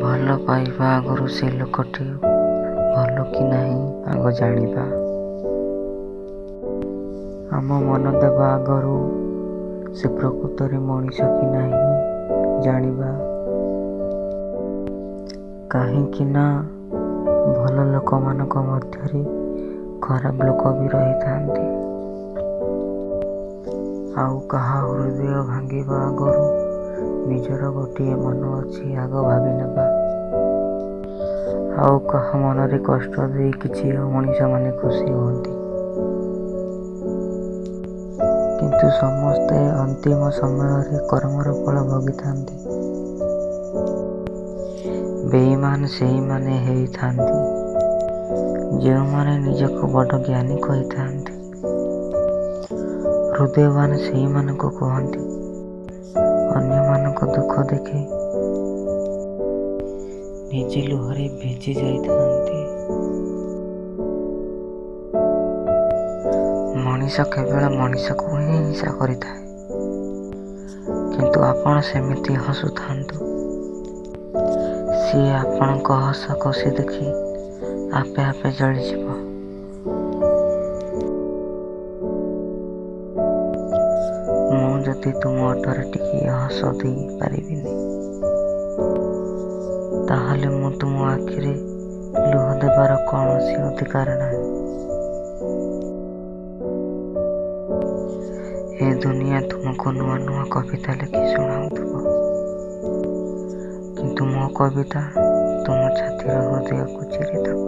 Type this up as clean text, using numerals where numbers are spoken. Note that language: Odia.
ଭଲ ପାଇବା ଆଗରୁ ସେ ଲୋକଟି ଭଲ କି ନାହିଁ ଆଗ ଜାଣିବା। ଆମ ମନ ଦେବା ଆଗରୁ ସେ ପ୍ରକୃତରେ ମଣିଷ କି ନାହିଁ ଜାଣିବା। କାହିଁକି ନା ଭଲ ଲୋକମାନଙ୍କ ମଧ୍ୟରେ ଖରାପ ଲୋକ ବି ରହିଥାନ୍ତି। ଆଉ କାହା ହୃଦୟ ଭାଙ୍ଗିବା ଆଗରୁ ନିଜର ଗୋଟିଏ ମନ ଅଛି ଆଗ ଭାବି ନେବା। ଆଉ କାହା ମନରେ କଷ୍ଟ ଦେଇ କିଛି ମଣିଷମାନେ ଖୁସି ହୁଅନ୍ତି, କିନ୍ତୁ ସମସ୍ତେ ଅନ୍ତିମ ସମୟରେ କର୍ମର ଫଳ ଭୋଗିଥାନ୍ତି। ବେଇମାନ ସେଇମାନେ ହେଇଥାନ୍ତି ଯେଉଁମାନେ ନିଜକୁ ବଡ଼ ଜ୍ଞାନୀ କହିଥାନ୍ତି। ହୃଦୟବାନ ସେଇମାନଙ୍କୁ କୁହନ୍ତି ଅନ୍ୟମାନଙ୍କ ଦୁଃଖ ଦେଖି ନିଜେ ଲୁହରେ ଭିଜି ଯାଇଥାନ୍ତି। ମଣିଷ କେବଳ ମଣିଷକୁ ହିଁ ହିଂସା କରିଥାଏ, କିନ୍ତୁ ଆପଣ ସେମିତି ହସୁଥାନ୍ତୁ, ସିଏ ଆପଣଙ୍କ ହସ ଖୁସି ଦେଖି ଆପେ ଆପେ ଜଳିଯିବ। ମୁଁ ଯଦି ତୁମ ଓଠରେ ଟିକିଏ ହସ ଦେଇ ପାରିବିନି, ତାହେଲେ ମୁଁ ତୁମ ଆଖିରେ ଲୁହ ଦେବାର କୌଣସି ଅଧିକାର ନାହିଁ। ଏ ଦୁନିଆ ତୁମକୁ ନୂଆ ନୂଆ କବିତା ଲେଖି ଶୁଣାଉଥିବ, କିନ୍ତୁ ମୋ କବିତା ତୁମ ଛାତିର ହୃଦୟକୁ ଚିରିଦେବ।